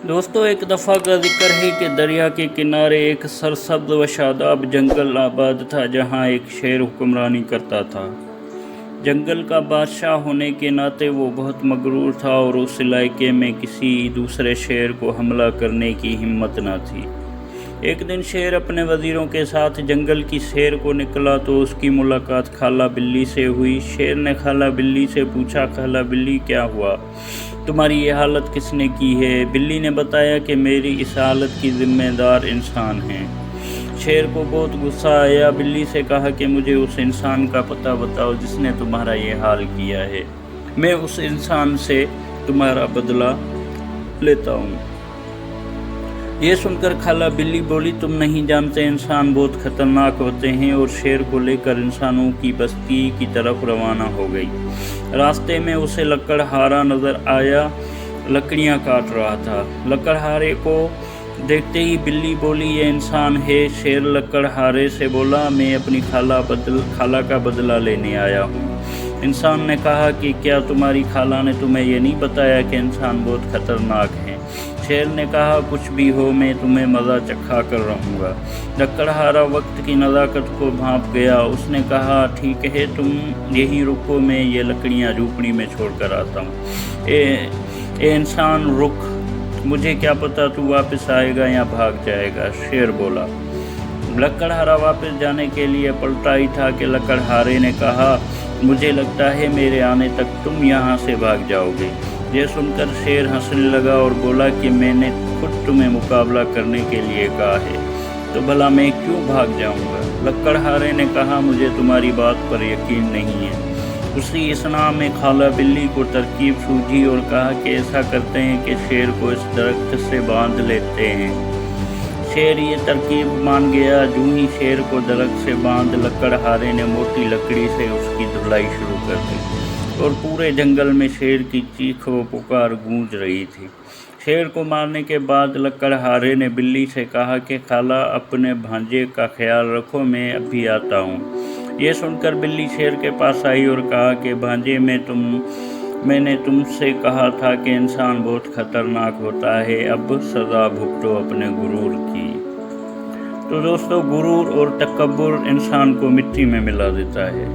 दोस्तों, एक दफ़ा का जिक्र है कि दरिया के किनारे एक सरसब्ज़ व शादाब जंगल आबाद था, जहाँ एक शेर हुक्मरानी करता था। जंगल का बादशाह होने के नाते वो बहुत मगरूर था और उस इलाके में किसी दूसरे शेर को हमला करने की हिम्मत न थी। एक दिन शेर अपने वज़ीरों के साथ जंगल की सैर को निकला तो उसकी मुलाकात खाला बिल्ली से हुई। शेर ने खाला बिल्ली से पूछा, खाला बिल्ली, क्या हुआ? तुम्हारी ये हालत किसने की है? बिल्ली ने बताया कि मेरी इस हालत की ज़िम्मेदार इंसान हैं। शेर को बहुत गुस्सा आया। बिल्ली से कहा कि मुझे उस इंसान का पता बताओ जिसने तुम्हारा ये हाल किया है। मैं उस इंसान से तुम्हारा बदला लेता हूँ। ये सुनकर खाला बिल्ली बोली, तुम नहीं जानते, इंसान बहुत खतरनाक होते हैं, और शेर को लेकर इंसानों की बस्ती की तरफ रवाना हो गई। रास्ते में उसे लकड़हारा नज़र आया, लकड़ियाँ काट रहा था। लकड़हारे को देखते ही बिल्ली बोली, ये इंसान है। शेर लकड़हारे से बोला, मैं अपनी खाला का बदला लेने आया हूँ। इंसान ने कहा कि क्या तुम्हारी खाला ने तुम्हें ये नहीं बताया कि इंसान बहुत खतरनाक है? शेर ने कहा, कुछ भी हो, मैं तुम्हें मज़ा चखा कर रहूँगा। लकड़हारा वक्त की नज़ाकत को भांप गया। उसने कहा, ठीक है, तुम यहीं रुको, मैं ये लकड़ियाँ झोपड़ी में छोड़ कर आता हूँ। ए इंसान, रुक, मुझे क्या पता तू वापस आएगा या भाग जाएगा। शेर बोला। लकड़हारा वापस जाने के लिए पलटा ही था कि लकड़हारे ने कहा, मुझे लगता है मेरे आने तक तुम यहाँ से भाग जाओगे। यह सुनकर शेर हंसने लगा और बोला कि मैंने खुद तुम्हें मुकाबला करने के लिए कहा है, तो भला मैं क्यों भाग जाऊंगा? लकड़हारे ने कहा, मुझे तुम्हारी बात पर यकीन नहीं है। उसी असना में खाला बिल्ली को तरकीब सूझी और कहा कि ऐसा करते हैं कि शेर को इस दरख्त से बांध लेते हैं। शेर ये तरकीब मान गया। यूं ही शेर को दरख्त से बांध लकड़हारे ने मोटी लकड़ी से उसकी धुलाई शुरू कर दी और पूरे जंगल में शेर की चीख व पुकार गूंज रही थी। शेर को मारने के बाद लकड़हारे ने बिल्ली से कहा कि खाला, अपने भांजे का ख्याल रखो, मैं अभी आता हूँ। ये सुनकर बिल्ली शेर के पास आई और कहा कि भांजे, मैंने तुमसे कहा था कि इंसान बहुत खतरनाक होता है, अब सज़ा भुगतो अपने गुरूर की। तो दोस्तों, गुरूर और तकब्बुर इंसान को मिट्टी में मिला देता है।